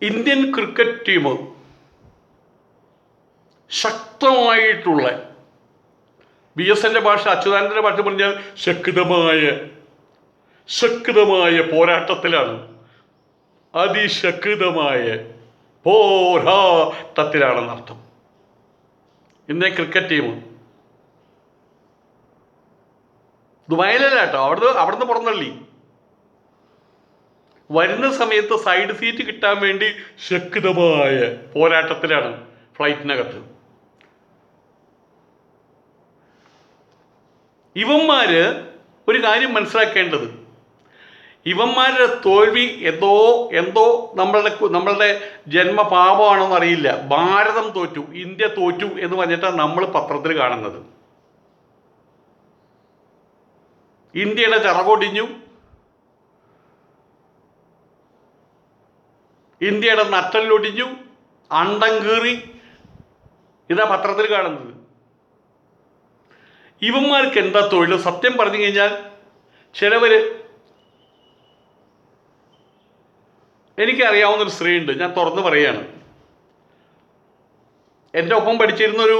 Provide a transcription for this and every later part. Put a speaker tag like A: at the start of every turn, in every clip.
A: Indian cricket team ശക്തമായിട്ടുള്ള BSന്റെ ഭാഷ, അച്യുതാനന്ദൻ്റെ ഭാഷ പറഞ്ഞാൽ ശക്തമായ പോരാട്ടത്തിലാണ്. അതിശക്തമായ പോരാട്ടത്തിലാണെന്നർത്ഥം ഇന്ത്യൻ ക്രിക്കറ്റ് ടീം. ദുബായിലല്ല കേട്ടോ, അവിടുന്ന് പുറന്തള്ളി. വരുന്ന സമയത്ത് സൈഡ് സീറ്റ് കിട്ടാൻ വേണ്ടി ശക്തമായ പോരാട്ടത്തിലാണ് ഫ്ലൈറ്റിനകത്ത്. ഇവന്മാര് ഒരു കാര്യം മനസ്സിലാക്കേണ്ടത്, ഇവന്മാരുടെ തോൽവി എന്തോ നമ്മളുടെ ജന്മപാപമാണെന്ന് അറിയില്ല. ഭാരതം തോറ്റു, ഇന്ത്യ തോറ്റു എന്ന് പറഞ്ഞിട്ടാണ് നമ്മൾ പത്രത്തിൽ കാണുന്നത്. ഇന്ത്യയുടെ ചിറകൊടിഞ്ഞു, ഇന്ത്യയുടെ നട്ടല്ലൊടിഞ്ഞു, അണ്ടം കീറി, ഇതാ പത്രത്തിൽ കാണുന്നത്. ഇവന്മാർക്ക് എന്താ തൊഴിൽ? സത്യം പറഞ്ഞു കഴിഞ്ഞാൽ ചിലവര്, എനിക്കറിയാവുന്നൊരു സ്ത്രീയുണ്ട്, ഞാൻ തുറന്നു പറയുകയാണ്. എൻ്റെ ഒപ്പം പഠിച്ചിരുന്നൊരു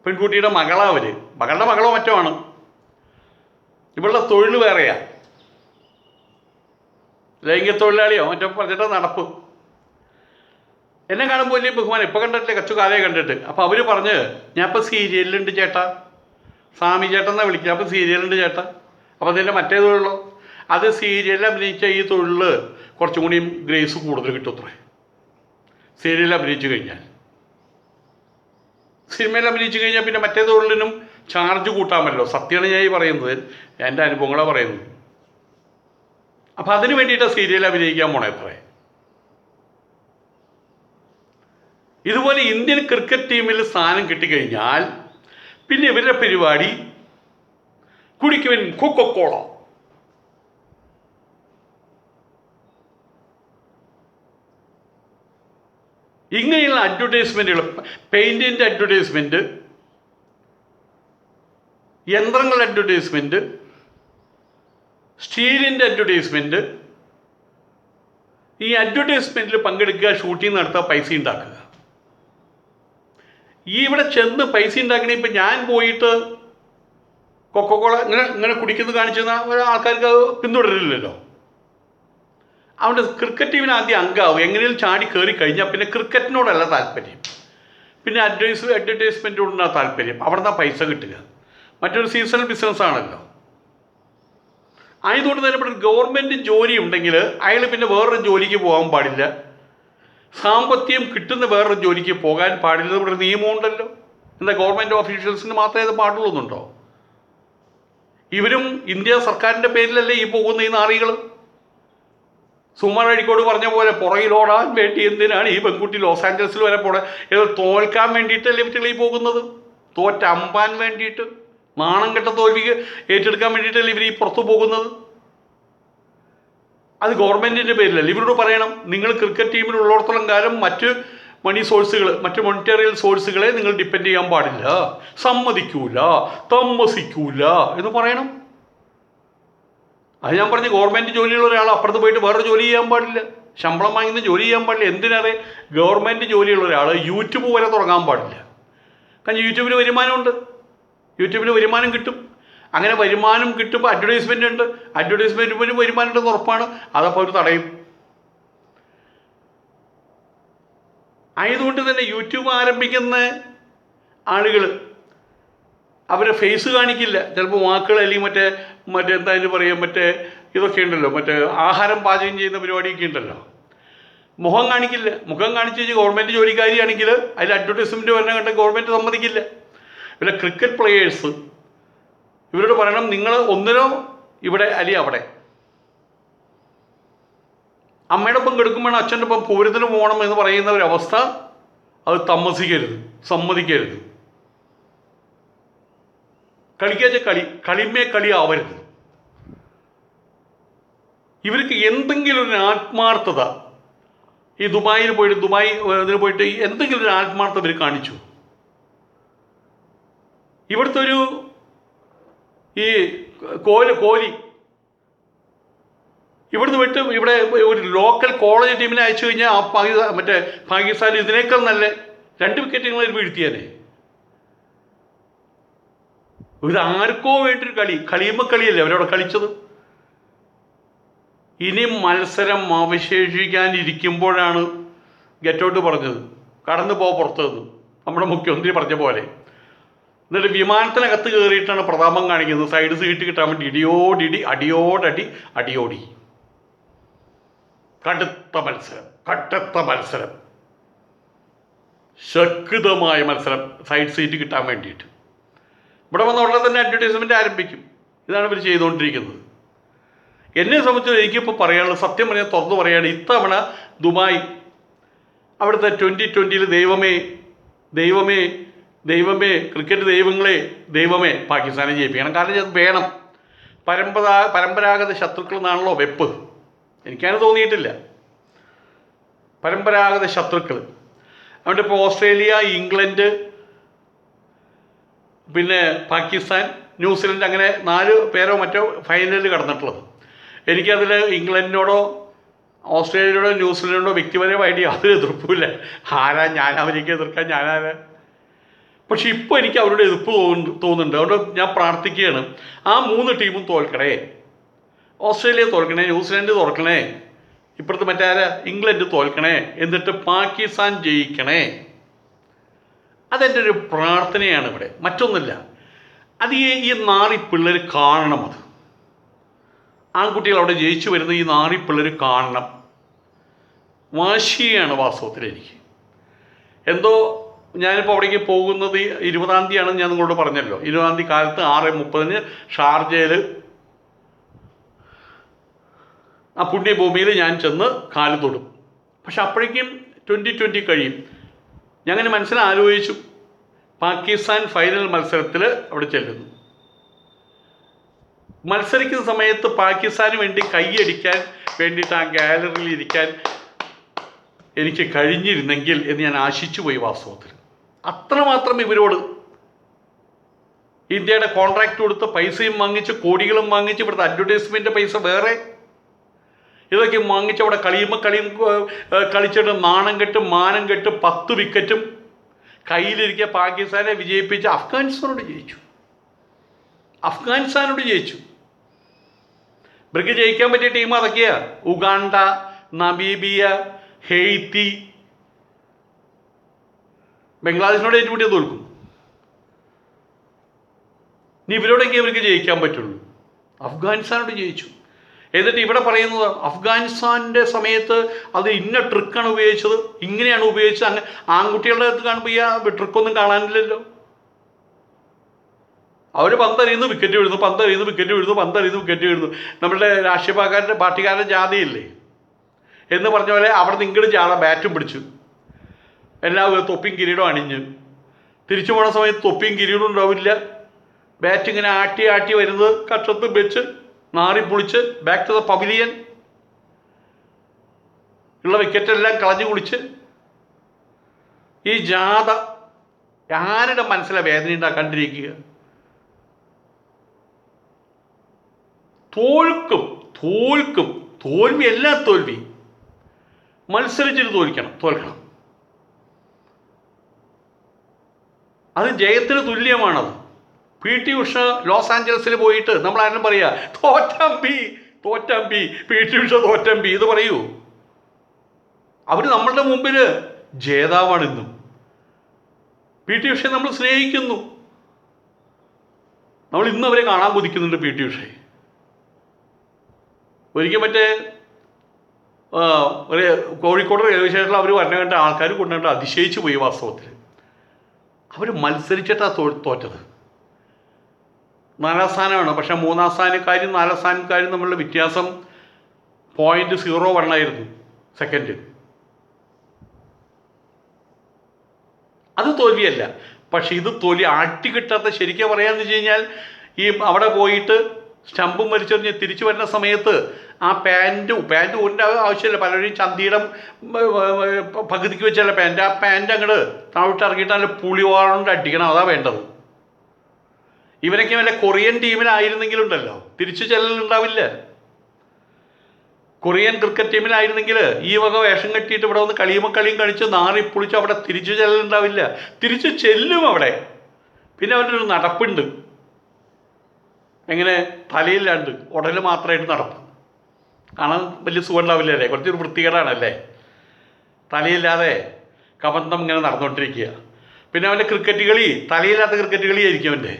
A: പെൺകുട്ടിയുടെ മകളുടെ മകളോ മറ്റോ ആണ്. ഇവളുടെ തൊഴിൽ വേറെയാ, ലൈംഗിക തൊഴിലാളിയോ മറ്റോ പറഞ്ഞിട്ട് നടപ്പ്. എന്നെ കാണുമ്പോൾ വലിയ ബഹുമാനം, ഇപ്പം കണ്ടിട്ടില്ലേ, കുറച്ചു കാലേ കണ്ടിട്ട്. അപ്പോൾ അവർ പറഞ്ഞ്, ഞാൻ ഇപ്പോൾ സീരിയലിലുണ്ട് ചേട്ടാ, സ്വാമി ചേട്ടൻ എന്നാണ് വിളിക്കുക. അപ്പോൾ സീരിയലുണ്ട് ചേട്ടാ. അപ്പോൾ അതിൻ്റെ മറ്റേ തൊഴിലോ, അത് സീരിയലിൽ അഭിനയിച്ച ഈ തൊഴിൽ കുറച്ചും കൂടിയും ഗ്രേസ് കൂടുതൽ കിട്ടും അത്രേ. സീരിയലിൽ അഭിനയിച്ചു കഴിഞ്ഞാൽ, സിനിമയിൽ അഭിനയിച്ചു കഴിഞ്ഞാൽ പിന്നെ മറ്റേ തൊഴിലിനും ചാർജ് കൂട്ടാമല്ലോ. സത്യമാണ് ഞാൻ ഈ പറയുന്നത്, എൻ്റെ അനുഭവങ്ങളാണ് പറയുന്നത്. അപ്പം അതിന് വേണ്ടിയിട്ടാണ് സീരിയൽ അഭിനയിക്കാൻ പോണേ അത്രേ. ഇതുപോലെ ഇന്ത്യൻ ക്രിക്കറ്റ് ടീമിൽ സ്ഥാനം കിട്ടിക്കഴിഞ്ഞാൽ പിന്നെ ഇവരുടെ പരിപാടി കുടിക്കുവൻ കൊക്കോക്കോള. ഇങ്ങനെയുള്ള അഡ്വർടൈസ്മെൻറ്റുകൾ, പെയിൻറ്റിൻ്റെ അഡ്വർടൈസ്മെൻറ്റ്, യന്ത്രങ്ങളുടെ അഡ്വർടൈസ്മെൻറ്റ്, സ്റ്റീലിൻ്റെ അഡ്വർടൈസ്മെൻറ്റ്, ഈ അഡ്വർടൈസ്മെൻറ്റിൽ പങ്കെടുക്കുക, ഷൂട്ടിംഗ് നടത്തുക, പൈസ ഉണ്ടാക്കുക. ഈ ഇവിടെ ചെന്ന് പൈസ ഉണ്ടാക്കണേ. ഇപ്പം ഞാൻ പോയിട്ട് കൊക്കോക്കോള ഇങ്ങനെ കുടിക്കുന്നത് കാണിച്ചു തന്നാൽ ആൾക്കാർക്ക് പിന്തുടരില്ലല്ലോ. അതുകൊണ്ട് ക്രിക്കറ്റ് ടീമിന് ആദ്യം അംഗമാവും. എങ്ങനെയും ചാടി കയറി കഴിഞ്ഞാൽ പിന്നെ ക്രിക്കറ്റിനോടല്ല താല്പര്യം, പിന്നെ അഡ്വർടൈസ്മെൻറ്റിനോടാണ് താല്പര്യം. അവിടെ നിന്നാണ് പൈസ കിട്ടുക. മറ്റൊരു സീസണൽ ബിസിനസ്സാണല്ലോ. ആയതുകൊണ്ട് തന്നെ ഇവിടെ ഗവൺമെൻറ് ജോലി ഉണ്ടെങ്കിൽ അയാൾ പിന്നെ വേറൊരു ജോലിക്ക് പോകാൻ പാടില്ല, സാമ്പത്തികം കിട്ടുന്ന വേറൊരു ജോലിക്ക് പോകാൻ പാടില്ല. ഇവിടെ നിയമമുണ്ടല്ലോ. എന്താ ഗവൺമെൻറ് ഓഫീഷ്യൽസിന് മാത്രമേ അത് പാടുള്ളൂന്നുണ്ടോ? ഇവരും ഇന്ത്യ സർക്കാരിൻ്റെ പേരിലല്ലേ ഈ പോകുന്ന ഈ നാറികൾ. സുമാർ അഴിക്കോട് പറഞ്ഞ പോലെ പുറകിലോടാൻ വേണ്ടി എന്തിനാണ് ഈ പെൺകുട്ടി ലോസ് ആഞ്ചലസിൽ വരെ പോണേ? ഏതോ തോൽക്കാൻ വേണ്ടിയിട്ടല്ലേ ഇവറ്റകൾ ഈ പോകുന്നത്? തോറ്റമ്പാൻ വേണ്ടിയിട്ട്, നാണം കെട്ട തോൽവിക്ക് ഏറ്റെടുക്കാൻ വേണ്ടിയിട്ടല്ലേ ഇവർ ഈ പുറത്തു പോകുന്നത്? അത് ഗവൺമെൻറ്റിൻ്റെ പേരിലല്ല. ഇവരോട് പറയണം, നിങ്ങൾ ക്രിക്കറ്റ് ടീമിലുള്ളിടത്തോളം കാലം മറ്റ് മണി സോഴ്സുകൾ, മറ്റ് മോണിറ്ററിയൽ സോഴ്സുകളെ നിങ്ങൾ ഡിപ്പെൻഡ് ചെയ്യാൻ പാടില്ല, സമ്മതിക്കൂല, താമസിക്കൂല എന്ന് പറയണം. അത് ഞാൻ പറഞ്ഞ്, ഗവൺമെൻറ് ജോലിയുള്ള ഒരാൾ അപ്പുറത്ത് പോയിട്ട് വേറൊരു ജോലി ചെയ്യാൻ പാടില്ല, ശമ്പളം വാങ്ങുന്ന ജോലി ചെയ്യാൻ പാടില്ല. എന്തിനേറെ ഗവൺമെൻറ് ജോലിയുള്ള ഒരാൾ യൂട്യൂബ് വരെ തുടങ്ങാൻ പാടില്ല. കാരണം യൂട്യൂബിന് വരുമാനമുണ്ട്, യൂട്യൂബിന് വരുമാനം കിട്ടും. അങ്ങനെ വരുമാനം കിട്ടുമ്പോൾ അഡ്വർടൈസ്മെൻ്റ് ഉണ്ട്, അഡ്വർടൈസ്മെൻറ്റിന് വരുമാനം ഉണ്ടെന്ന് ഉറപ്പാണ്. അതപ്പോൾ അവർ തടയും. ആയതുകൊണ്ട് തന്നെ യൂട്യൂബ് ആരംഭിക്കുന്ന ആളുകൾ അവരെ ഫേസ് കാണിക്കില്ല. ചിലപ്പോൾ വാക്കുകൾ അല്ലെങ്കിൽ മറ്റേ എന്തായാലും പറയാം, ഇതൊക്കെ ഉണ്ടല്ലോ, ആഹാരം പാചകം ചെയ്യുന്ന പരിപാടിയൊക്കെ ഉണ്ടല്ലോ, മുഖം കാണിക്കില്ല. മുഖം കാണിച്ച് കഴിഞ്ഞാൽ ഗവൺമെൻറ് ജോലിക്കാരിയാണെങ്കിൽ അതിൽ അഡ്വർടൈസ്മെൻറ്റ് വരണ കണ്ട ഗവൺമെൻറ് സമ്മതിക്കില്ല. പിന്നെ ക്രിക്കറ്റ് പ്ലെയേഴ്സ് ഇവരോട് പറയണം, നിങ്ങൾ ഒന്നിനോ ഇവിടെ അല്ലെങ്കിൽ അവിടെ. അമ്മയുടെ ഒപ്പം കെടുക്കുമ്പോഴാണ് അച്ഛൻ്റെ ഒപ്പം പൂരത്തിന് പോകണം എന്ന് പറയുന്ന ഒരവസ്ഥ അത് സമ്മതിക്കരുത്. കളിക്കാച്ച കളി ആവരുത്. ഇവർക്ക് എന്തെങ്കിലും ഒരു ആത്മാർത്ഥത, ഈ ദുബായിൽ പോയിട്ട് എന്തെങ്കിലും ഒരു ആത്മാർത്ഥത ഇവർ കാണിച്ചു. ഇവിടുത്തെ ഒരു ഈ കോഹ്ലി ഇവിടുന്ന് വിട്ട് ഇവിടെ ഒരു ലോക്കൽ കോളേജ് ടീമിനെ അയച്ചു കഴിഞ്ഞാൽ ആ പാകിസ്ഥാൻ ഇതിനേക്കാൾ നല്ല 2 വിക്കറ്റുകൾ വീഴ്ത്തിയാലേ. ഇത് ആർക്കോ വേണ്ടൊരു കളിയുമ്പോൾ കളിയല്ലേ അവരവിടെ കളിച്ചത്. ഇനി മത്സരം അവശേഷിക്കാനിരിക്കുമ്പോഴാണ് ഗെറ്റൗട്ട് പറഞ്ഞത്, കടന്നു പോ പുറത്തു നിന്ന്, നമ്മുടെ മുഖ്യമന്ത്രി പറഞ്ഞ പോലെ. എന്നിട്ട് വിമാനത്തിനകത്ത് കയറിയിട്ടാണ് പ്രതാപം കാണിക്കുന്നത്, സൈഡ് സീറ്റ് കിട്ടാൻ വേണ്ടി ഇടിയോടിടി അടിയോടടി അടിയോടി. കടുത്ത മത്സരം, ശക്തമായ മത്സരം സൈഡ് സീറ്റ് കിട്ടാൻ വേണ്ടിയിട്ട്. ഇവിടെ വന്ന ഉടനെ തന്നെ അഡ്വർടൈസ്മെൻറ്റ് ആരംഭിക്കും. ഇതാണ് ഇവർ ചെയ്തുകൊണ്ടിരിക്കുന്നത്. എന്നെ സംബന്ധിച്ച് എനിക്കിപ്പോൾ പറയാനുള്ളത്, സത്യം പറഞ്ഞാൽ തുറന്നു പറയുകയാണ്, ഇത്തവണ ദുബായ് അവിടുത്തെ 2020 ദൈവമേ ക്രിക്കറ്റ് ദൈവമേ പാകിസ്ഥാനെ ജയിപ്പിക്കണം. കാരണം ഇത് വേണം. പരമ്പരാഗത ശത്രുക്കൾ എന്നാണല്ലോ വെപ്പ്. എനിക്കങ്ങനെ തോന്നിയിട്ടില്ല. പരമ്പരാഗത ശത്രുക്കൾ. അതുകൊണ്ട് ഇപ്പോൾ ഓസ്ട്രേലിയ, ഇംഗ്ലണ്ട്, പിന്നെ പാകിസ്ഥാൻ, ന്യൂസിലൻഡ്, അങ്ങനെ 4 പേരോ മറ്റോ ഫൈനലിൽ കടന്നിട്ടുള്ളത്. എനിക്കതിൽ ഇംഗ്ലണ്ടിനോടോ ഓസ്ട്രേലിയയോടോ ന്യൂസിലൻഡിനോടോ വ്യക്തിപരമായിട്ട് യാതൊരു എതിർപ്പുമില്ല. ഞാൻ അവർക്ക് എതിർക്കാൻ ഞാനാരാ? പക്ഷെ ഇപ്പോൾ എനിക്ക് അവരുടെ എതിർപ്പ് തോന്നുന്നുണ്ട്. അതുകൊണ്ട് ഞാൻ പ്രാർത്ഥിക്കുകയാണ്, ആ 3 ടീമും തോൽക്കണേ. ഓസ്ട്രേലിയ തോൽക്കണേ, ന്യൂസിലൻഡ് തോൽക്കണേ, ഇപ്പുറത്ത് ഇംഗ്ലണ്ട് തോൽക്കണേ, എന്നിട്ട് പാകിസ്ഥാൻ ജയിക്കണേ. അതെൻ്റെ ഒരു പ്രാർത്ഥനയാണ് ഇവിടെ, മറ്റൊന്നുമില്ല. അത് ഈ നാറി പിള്ളേർ കാണണം. അത് ആൺകുട്ടികൾ അവിടെ ജയിച്ചു വരുന്ന ഈ നാറി പിള്ളേർ കാണണം. വാശിയാണ് വാസ്തവത്തിൽ. എനിക്ക് എന്തോ ഞാനിപ്പോൾ അവിടേക്ക് പോകുന്നത് 20-ാം തീയതിയാണെന്ന് ഞാൻ നിങ്ങളോട് പറഞ്ഞല്ലോ. 20-ാം തീയതി കാലത്ത് 6:30 ഷാർജയിൽ ആ പുണ്യഭൂമിയിൽ ഞാൻ ചെന്ന് കാല് തൊടും. പക്ഷെ അപ്പോഴേക്കും 2020 കഴിയും. ഞാനങ്ങനെ മനസ്സിലാലോചിച്ചു, പാകിസ്ഥാൻ ഫൈനൽ മത്സരത്തിൽ അവിടെ ചെല്ലുന്നു. മത്സരിക്കുന്ന സമയത്ത് പാകിസ്ഥാന് വേണ്ടി കൈയടിക്കാൻ വേണ്ടിയിട്ട് ആ ഗാലറിയിൽ ഇരിക്കാൻ എനിക്ക് കഴിഞ്ഞിരുന്നെങ്കിൽ എന്ന് ഞാൻ ആശിച്ചു പോയി. വാസ്തവത്തിൽ അത്രമാത്രം ഇവരോട് ഇന്ത്യയുടെ കോൺട്രാക്റ്റ് കൊടുത്ത് പൈസയും വാങ്ങിച്ച്, കോടികളും വാങ്ങിച്ച്, ഇവിടുത്തെ അഡ്വർടൈസ്മെൻറ്റ് പൈസ വേറെ, ഇതൊക്കെ വാങ്ങിച്ച് അവിടെ കളിയും കളിച്ചിട്ട് നാണം കെട്ട് മാനം കെട്ട് 10 വിക്കറ്റും കയ്യിലിരിക്കുക പാകിസ്ഥാനെ വിജയിപ്പിച്ച് അഫ്ഗാനിസ്ഥാനോട് ജയിച്ചു. ഇവർക്ക് ജയിക്കാൻ പറ്റിയ ടീം അതൊക്കെയാ. ഉഗാണ്ട, നമീബിയ, ഹെയ്ത്തി, ബംഗ്ലാദേശിനോട് ഏറ്റുമുട്ടിയത് തോൽക്കും. ഇനി ഇവരോടൊക്കെ ഇവർക്ക് ജയിക്കാൻ പറ്റുള്ളൂ. അഫ്ഗാനിസ്ഥാനോട് ജയിച്ചു. എന്നിട്ട് ഇവിടെ പറയുന്നത് അഫ്ഗാനിസ്ഥാൻ്റെ സമയത്ത് അത് ഇന്ന ട്രിക്കാണ് ഉപയോഗിച്ചത്, ഇങ്ങനെയാണ് ഉപയോഗിച്ചത്. അങ്ങനെ ആൺകുട്ടികളുടെ അടുത്ത് കാണുമ്പോൾ ഈ ട്രിക്കൊന്നും കാണാനില്ലല്ലോ. അവർ പന്തറിയുന്നു വിക്കറ്റ് വീഴുന്നു, നമ്മളുടെ രാഷ്ട്രീയ പാർട്ടിക്കാരുടെ ജാതിയില്ലേ എന്ന് പറഞ്ഞ പോലെ അവിടെ നിങ്ങളും ചാടാൻ ബാറ്റും പിടിച്ചു, എല്ലാവരും തൊപ്പിയും കിരീടം അണിഞ്ഞ് തിരിച്ചു പോണ സമയത്ത് തൊപ്പിയും കിരീടം ഉണ്ടാവില്ല. ബാറ്റ് ഇങ്ങനെ ആട്ടി വരുന്നത് കക്ഷത്ത് വെച്ച് നാറി പൊളിച്ച് ബാക്ക് ടു ദ പവിലിയൻ, ഉള്ള വിക്കറ്റെല്ലാം കളഞ്ഞു കുളിച്ച്. ഈ ജാഥ ആരുടെ മനസ്സിലെ വേദന ഉണ്ടാക്കാണ്ടിരിക്കുക. തോൽക്കും, തോൽവി എല്ലാം തോൽവി. മത്സരിച്ചിട്ട് തോൽക്കണം. അത് ജയത്തിന് തുല്യമാണത്. PT ഉഷ ലോസ് ആഞ്ചലസിൽ പോയിട്ട് നമ്മളാരും പറയുക തോറ്റമ്പി PT ഉഷ തോറ്റമ്പി ഇത് പറയൂ. അവർ നമ്മളുടെ മുമ്പിൽ ജേതാവാണിന്നും. PT ഉഷയെ നമ്മൾ സ്നേഹിക്കുന്നു. നമ്മൾ ഇന്ന് അവരെ കാണാൻ കൊതിക്കുന്നുണ്ട്. PT ഉഷയെ ഒരിക്കൽ കോഴിക്കോട് റെയിൽവേ സ്റ്റേഷനിൽ അവർ വരണ കണ്ട ആൾക്കാർ കൊണ്ടുവന്നിട്ട് അതിശയിച്ചു പോയി. വാസ്തവത്തിൽ അവർ മത്സരിച്ചിട്ടാണ് തോറ്റത്. 4ാം സ്ഥാനമാണ്. പക്ഷേ 3ാം സ്ഥാനക്കാരും 4ാം സ്ഥാനക്കാരും തമ്മിലുള്ള വ്യത്യാസം 0.01 ആയിരുന്നു സെക്കൻഡ്. അത് തോൽവിയല്ല. പക്ഷെ ഇത് തോൽവി ആട്ടിക്കിട്ടാത്ത. ശരിക്കും പറയാമെന്ന് വെച്ച് കഴിഞ്ഞാൽ ഈ അവിടെ പോയിട്ട് സ്റ്റമ്പും വലിച്ചെറിഞ്ഞ് തിരിച്ചു വരുന്ന സമയത്ത് ആ പാൻറ്റ് ഊരിൻ്റെ ആവശ്യമില്ല. പലരും ചന്തിയുടെ പകുതിക്ക് വെച്ചല്ല പാൻറ്റ്, ആ പാൻറ്റ് അങ്ങോട്ട് താഴോട്ട് ഇറങ്ങിയിട്ട് നല്ല പുളിവാറുകൊണ്ട് അടിക്കണം. അതാണ് വേണ്ടത്. ഇവരൊക്കെ വല്ല കൊറിയൻ ടീമിലായിരുന്നെങ്കിലുണ്ടല്ലോ തിരിച്ചു ചെല്ലലുണ്ടാവില്ല. കൊറിയൻ ക്രിക്കറ്റ് ടീമിലായിരുന്നെങ്കിൽ ഈ വക വേഷം കെട്ടിയിട്ട് ഇവിടെ വന്ന് കളിയും കളിച്ച് നാറിപ്പൊളിച്ച് അവിടെ തിരിച്ചു ചെല്ലുണ്ടാവില്ല. തിരിച്ചു ചെല്ലും അവിടെ. പിന്നെ അവരുടെ ഒരു നടപ്പുണ്ട്. എങ്ങനെ? തലയില്ലാണ്ട് ഉടൽ മാത്രമായിട്ട് നടപ്പ്. കാണാൻ വലിയ സുഖം ഉണ്ടാവില്ലല്ലേ, കുറച്ചൊരു വൃത്തികേടാണല്ലേ. തലയില്ലാതെ കബന്ധം ഇങ്ങനെ നടന്നുകൊണ്ടിരിക്കുക. പിന്നെ അവൻ്റെ ക്രിക്കറ്റ് കളി തലയില്ലാത്ത ക്രിക്കറ്റ് കളിയായിരിക്കും അവൻ്റെ.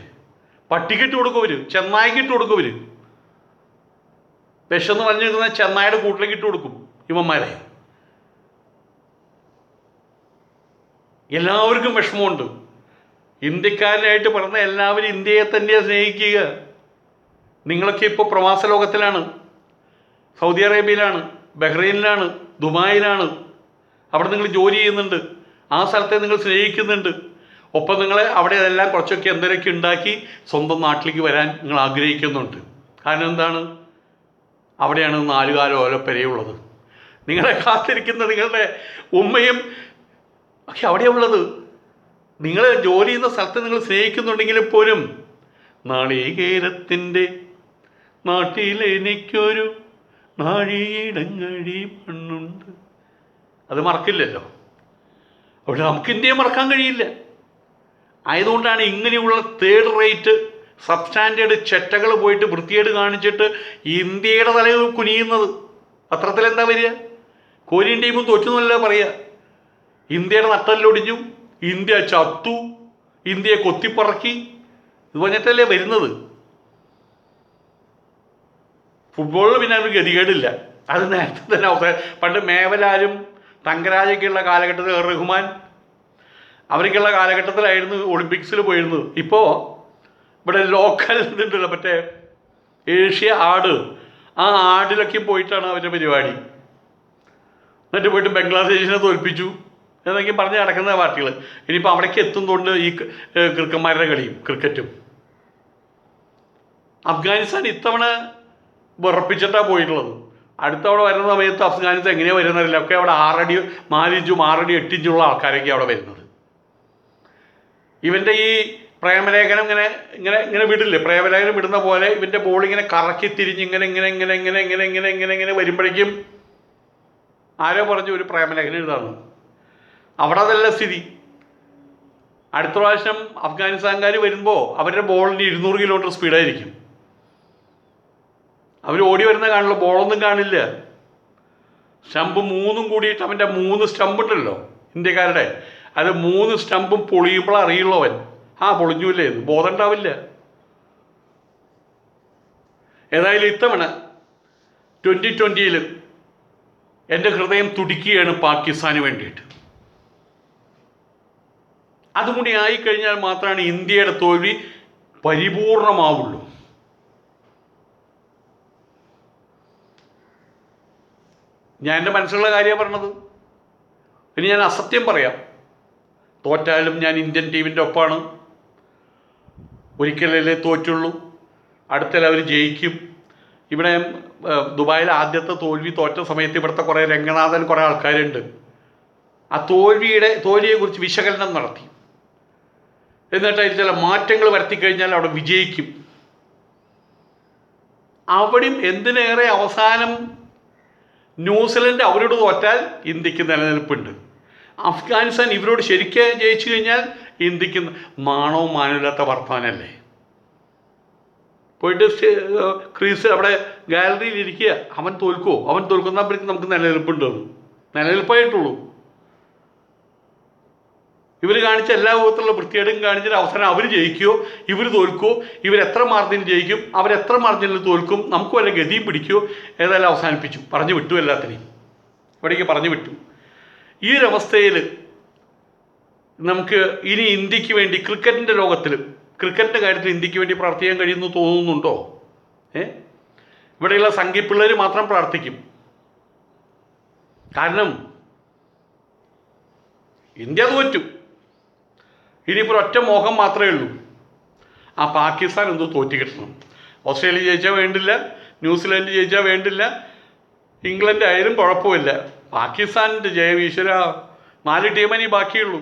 A: പട്ടിക്കിട്ട് കൊടുക്കും അവർ, ചെന്നായിക്ക് ഇട്ട് കൊടുക്കും അവർ. വിശന്ന് പറഞ്ഞിരുന്ന ചെന്നായുടെ കൂട്ടിലേക്ക് ഇട്ട് കൊടുക്കും ഇവന്മാരെ. എല്ലാവർക്കും വിഷമമുണ്ട്. ഇന്ത്യക്കാരനായിട്ട് പറഞ്ഞ എല്ലാവരും ഇന്ത്യയെ തന്നെയാണ് സ്നേഹിക്കുക. നിങ്ങളൊക്കെ ഇപ്പോൾ പ്രവാസ ലോകത്തിലാണ്, സൗദി അറേബ്യയിലാണ്, ബഹ്റൈനിലാണ്, ദുബായിലാണ്. അവിടെ നിങ്ങൾ ജോലി ചെയ്യുന്നുണ്ട്, ആ സ്ഥലത്തെ നിങ്ങൾ സ്നേഹിക്കുന്നുണ്ട്. ഒപ്പം നിങ്ങളെ അവിടെ അതെല്ലാം കുറച്ചൊക്കെ എന്തെങ്കിലുമൊക്കെ ഉണ്ടാക്കി സ്വന്തം നാട്ടിലേക്ക് വരാൻ നിങ്ങൾ ആഗ്രഹിക്കുന്നുണ്ട്. കാരണം എന്താണ്? അവിടെയാണ് 4 കാല ഓലപ്പരയുള്ളത്. നിങ്ങളെ കാത്തിരിക്കുന്ന നിങ്ങളുടെ ഉമ്മയും ഒക്കെ അവിടെയാണ് ഉള്ളത്. നിങ്ങൾ ജോലി ചെയ്യുന്ന സ്ഥലത്ത് നിങ്ങൾ സ്നേഹിക്കുന്നുണ്ടെങ്കിൽ പോലും നാളികേരത്തിൻ്റെ നാട്ടിലെനിക്കൊരു നാഴിയിടങ്ങഴി മണ്ണുണ്ട്, അത് മറക്കില്ലല്ലോ. അവിടെ നമുക്ക് ഇന്ത്യയെ മറക്കാൻ കഴിയില്ല. ആയതുകൊണ്ടാണ് ഇങ്ങനെയുള്ള തേർഡ് റേറ്റ് സബ്സ്റ്റാൻഡേർഡ് ചെറ്റകൾ പോയിട്ട് വൃത്തികേട് കാണിച്ചിട്ട് ഇന്ത്യയുടെ തല കുനിയുന്നത്. പത്രത്തിലെന്താ വരിക? കൊറിയൻ ടീമും തോറ്റെന്നല്ല പറയുക. ഇന്ത്യയുടെ നട്ടല്ലൊടിഞ്ഞു, ഇന്ത്യ ചത്തു, ഇന്ത്യയെ കൊത്തിപ്പറക്കി, ഇത് പറഞ്ഞിട്ടല്ലേ വരുന്നത്. ഫുട്ബോളിൽ പിന്നെ ഒരു ഗതികേടില്ല. അത് നേരത്തെ തന്നെ അവസാനം. പണ്ട് മേവലാരും തങ്കരാജൊക്കെയുള്ള കാലഘട്ടത്തിൽ, റഹ്മാൻ അവർക്കുള്ള കാലഘട്ടത്തിലായിരുന്നു ഒളിമ്പിക്സിൽ പോയിരുന്നത്. ഇപ്പോൾ ഇവിടെ ലോക്കൽ ഇതുണ്ടല്ലോ, മറ്റേ ഏഷ്യ ആട്, ആ ആടിലൊക്കെ പോയിട്ടാണ് അവരുടെ പരിപാടി. എന്നിട്ട് പോയിട്ട് ബംഗ്ലാദേശിനെ തോൽപ്പിച്ചു എന്നൊക്കെ പറഞ്ഞ് നടക്കുന്ന പാർട്ടികൾ. ഇനിയിപ്പോൾ അവിടേക്ക് എത്തുന്നതുകൊണ്ട് ഈ ക്രിക്കന്മാരുടെ കളിയും ക്രിക്കറ്റും. അഫ്ഗാനിസ്ഥാൻ ഇത്തവണ വിറപ്പിച്ചിട്ടാണ് പോയിട്ടുള്ളത്. അടുത്തവിടെ വരുന്ന സമയത്ത് അഫ്ഗാനിസ്ഥാൻ എങ്ങനെയാണ് വരുന്നതല്ല, ഒക്കെ അവിടെ 6 അടി 4 ഇഞ്ചും 6 അടി 8 ഇഞ്ചുള്ള ആൾക്കാരൊക്കെ അവിടെ വരുന്നത്. ഇവൻ്റെ ഈ പ്രേമലേഖനം ഇങ്ങനെ ഇങ്ങനെ ഇങ്ങനെ വിടില്ലേ, പ്രേമലേഖനം വിടുന്ന പോലെ ഇവൻ്റെ ബോൾ ഇങ്ങനെ കറക്കി തിരിഞ്ഞ് ഇങ്ങനെ ഇങ്ങനെ ഇങ്ങനെ ഇങ്ങനെ ഇങ്ങനെ ഇങ്ങനെ ഇങ്ങനെ ഇങ്ങനെ വരുമ്പോഴേക്കും ആരോ പറഞ്ഞു ഒരു പ്രേമലേഖനം എഴുതാന്ന്. അവിടെ അതല്ല സ്ഥിതി. അടുത്ത പ്രാവശ്യം അഫ്ഗാനിസ്ഥാൻകാർ വരുമ്പോൾ അവരുടെ ബോളിന് 200 കിലോമീറ്റർ സ്പീഡായിരിക്കും. അവർ ഓടി വരുന്ന കാണില്ല, ബോളൊന്നും കാണില്ല. സ്റ്റമ്പ് 3 കൂടിയിട്ട് അവൻ്റെ 3 സ്റ്റമ്പ് ഉണ്ടല്ലോ ഇന്ത്യക്കാരുടെ, അത് 3 സ്റ്റമ്പും പൊളിയുമ്പോൾ അറിയുള്ളൂ അവൻ. പൊളിഞ്ഞൂല്ലേ എന്ന് ബോധം ഉണ്ടാവില്ല. ഏതായാലും ഇത്തവണ 2020 എൻ്റെ ഹൃദയം തുടിക്കുകയാണ് പാകിസ്ഥാന് വേണ്ടിയിട്ട്. അതുകൂടി ആയിക്കഴിഞ്ഞാൽ മാത്രമാണ് ഇന്ത്യയുടെ തോൽവി പരിപൂർണമാവുള്ളൂ. ഞാൻ എൻ്റെ മനസ്സിലുള്ള കാര്യമാണ് പറഞ്ഞത്. ഇനി ഞാൻ അസത്യം പറയാം. തോറ്റാലും ഞാൻ ഇന്ത്യൻ ടീമിൻ്റെ ഒപ്പമാണ്. ഒരിക്കലല്ലേ തോറ്റുള്ളൂ, അടുത്തല്ല അവർ ജയിക്കും. ഇവിടെ ദുബായിൽ ആദ്യത്തെ തോറ്റ സമയത്ത് ഇവിടുത്തെ കുറേ രംഗനാഥൻ കുറേ ആൾക്കാരുണ്ട്. ആ തോൽവിയെക്കുറിച്ച് വിശകലനം നടത്തി. എന്നിട്ട് അതിൽ ചില മാറ്റങ്ങൾ വരുത്തിക്കഴിഞ്ഞാൽ അവിടെ വിജയിക്കും. അവിടെയും എന്തിനേറെ അവസാനം ന്യൂസിലൻഡ് അവരോട് തോറ്റാൽ ഇന്ത്യക്ക് നിലനിൽപ്പുണ്ട്. അഫ്ഗാനിസ്ഥാൻ ഇവരോട് ശരിക്കും ജയിച്ചു കഴിഞ്ഞാൽ ഇന്ത്യക്ക് മാണവും മാനമില്ലാത്ത വർത്തമാനമല്ലേ. പോയിട്ട് ക്രീസ് അവിടെ ഗാലറിയിൽ ഇരിക്കുക, അവൻ തോൽക്കുന്നപ്പോഴേക്കും നമുക്ക് നിലനിൽപ്പുണ്ടെന്ന്. നിലനിൽപ്പായിട്ടുള്ളൂ. ഇവർ കാണിച്ച എല്ലാ വിധത്തിലുള്ള വൃത്തികേടും കാണിച്ചിട്ട് അവസാനം അവർ ജയിക്കുമോ ഇവർ തോൽക്കുമോ, ഇവരെത്ര മാർജിനിൽ ജയിക്കും അവരെത്ര മാർജിനിൽ തോൽക്കും, നമുക്ക് വല്ല ഗതിയും പിടിക്കുമോ, ഏതായാലും അവസാനിപ്പിച്ചു, പറഞ്ഞു വിട്ടു. എല്ലാത്തിനെയും ഇവിടേക്ക് പറഞ്ഞു വിട്ടു. ഈ ഒരവസ്ഥയിൽ നമുക്ക് ഇനി ഇന്ത്യക്ക് വേണ്ടി ക്രിക്കറ്റിൻ്റെ ലോകത്തിൽ ക്രിക്കറ്റിൻ്റെ കാര്യത്തിൽ ഇന്ത്യക്ക് വേണ്ടി പ്രാർത്ഥിക്കാൻ കഴിയുമെന്ന് തോന്നുന്നുണ്ടോ? ഇവിടെയുള്ള സംഘിപ്പിള്ളേർ മാത്രം പ്രാർത്ഥിക്കും. കാരണം ഇന്ത്യ തോറ്റു. ഇനിയിപ്പോൾ ഒറ്റ മോഹം മാത്രമേ ഉള്ളൂ, ആ പാകിസ്ഥാൻ എന്തോ തോറ്റു കിട്ടണം. ഓസ്ട്രേലിയ ജയിച്ചാൽ വേണ്ടില്ല, ന്യൂസിലാൻഡ് ജയിച്ചാൽ വേണ്ടില്ല, ഇംഗ്ലണ്ട് ആയാലും കുഴപ്പമില്ല, പാകിസ്ഥാനിൻ്റെ ജയം. ഈശ്വര, 4 ടീമേ ഇനി ബാക്കിയുള്ളൂ.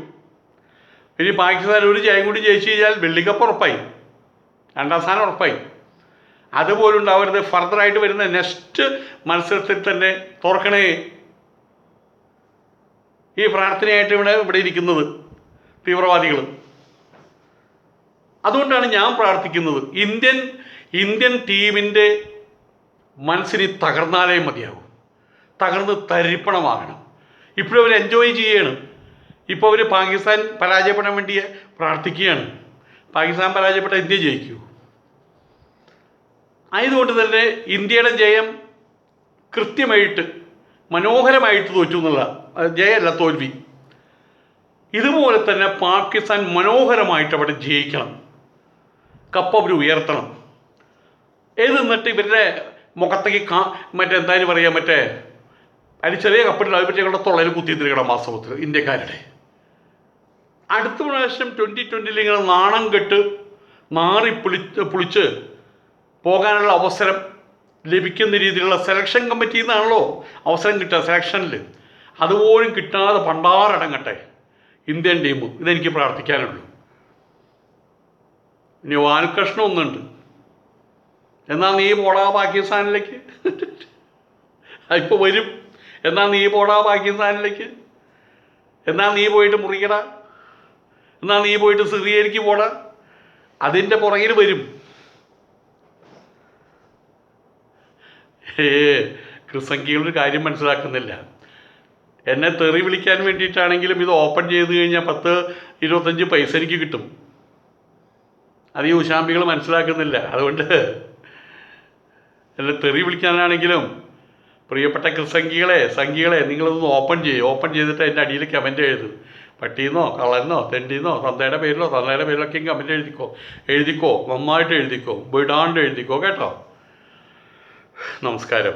A: ഇനി പാകിസ്ഥാൻ ഒരു ജയം കൂടി ജയിച്ചു കഴിഞ്ഞാൽ വെള്ളിക്കപ്പ് ഉറപ്പായി, 2ാം സ്ഥാനം ഉറപ്പായി. അതുപോലും ഉണ്ടാവരുത്. ഫർദറായിട്ട് വരുന്ന നെക്സ്റ്റ് മത്സരത്തിൽ തന്നെ തുറക്കണേ. ഈ പ്രാർത്ഥനയായിട്ട് ഇവിടെ ഇരിക്കുന്നത് തീവ്രവാദികൾ. അതുകൊണ്ടാണ് ഞാൻ പ്രാർത്ഥിക്കുന്നത്, ഇന്ത്യൻ ടീമിൻ്റെ മനസ്സിന് തകർന്നാലേ മതിയാകും. തകർന്ന് തരിപ്പണമാകണം. ഇപ്പോഴും അവർ എൻജോയ് ചെയ്യണം. ഇപ്പോൾ അവർ പാകിസ്ഥാൻ പരാജയപ്പെടാൻ വേണ്ടി പ്രാർത്ഥിക്കുകയാണ്. പാകിസ്ഥാൻ പരാജയപ്പെട്ട ഇന്ത്യ ജയിക്കൂ. ആയതുകൊണ്ട് തന്നെ ഇന്ത്യയുടെ ജയം കൃത്യമായിട്ട് മനോഹരമായിട്ട് തോറ്റു എന്നുള്ള ജയമല്ല, തോൽവി. ഇതുപോലെ തന്നെ പാകിസ്ഥാൻ മനോഹരമായിട്ട് അവിടെ ജയിക്കണം, കപ്പ് അവർ ഉയർത്തണം. എന്നിട്ട് ഇവരുടെ മുഖത്തേക്ക് എന്തായാലും പറയാം, അതിന് ചെറിയ കപ്പിട്ടുണ്ട്, അത് പറ്റി തൊള്ളയിൽ കുത്തിത്തിരിക്കണം വാസ്തവത്തിൽ ഇന്ത്യക്കാരുടെ. അടുത്ത പ്രാവശ്യം 2020 ഇങ്ങനെ നാണം കെട്ട് പുളിച്ച് പോകാനുള്ള അവസരം ലഭിക്കുന്ന രീതിയിലുള്ള സെലക്ഷൻ കമ്മിറ്റിയിൽ നിന്നാണല്ലോ അവസരം കിട്ടുക സെലക്ഷനിൽ. അതുപോലും കിട്ടാതെ പണ്ടാറടങ്ങട്ടെ ഇന്ത്യൻ ടീം. ഇതെനിക്ക് പ്രാർത്ഥിക്കാനുള്ളൂ. ഇനി വാൽകൃഷ്ണൻ ഒന്നുണ്ട്, എന്നാൽ നീ പോടാ പാകിസ്ഥാനിലേക്ക്. ഇപ്പോൾ വരും. എന്നാൽ നീ പോടാ പാകിസ്ഥാനിലേക്ക്, എന്നാൽ നീ പോയിട്ട് മുറിക്കടാ, എന്നാൽ നീ പോയിട്ട് സിറിയയിലേക്ക് പോടാ. അതിൻ്റെ പുറകിൽ വരും. ക്രിസംഖ്യകളൊരു കാര്യം മനസ്സിലാക്കുന്നില്ല. എന്നെ തെറി വിളിക്കാൻ വേണ്ടിയിട്ടാണെങ്കിലും ഇത് ഓപ്പൺ ചെയ്ത് കഴിഞ്ഞാൽ 10-25 പൈസ എനിക്ക് കിട്ടും. അത് ഈ ഉശാമ്പികൾ മനസ്സിലാക്കുന്നില്ല. അതുകൊണ്ട് എന്നെ തെറി വിളിക്കാനാണെങ്കിലും പ്രിയപ്പെട്ട സംഖ്യകളെ നിങ്ങളൊന്ന് ഓപ്പൺ ചെയ്യും. ഓപ്പൺ ചെയ്തിട്ട് അതിൻ്റെ അടിയിൽ കമൻറ്റ് എഴുതും. പട്ടീന്നോ കള്ളനോ തെണ്ടീന്നോ തന്തയുടെ പേരിലൊക്കെ കമൻറ്റ് എഴുതിക്കോ. നന്നായിട്ട് എഴുതിക്കോ, വിടാണ്ട് എഴുതിക്കോ കേട്ടോ. നമസ്കാരം.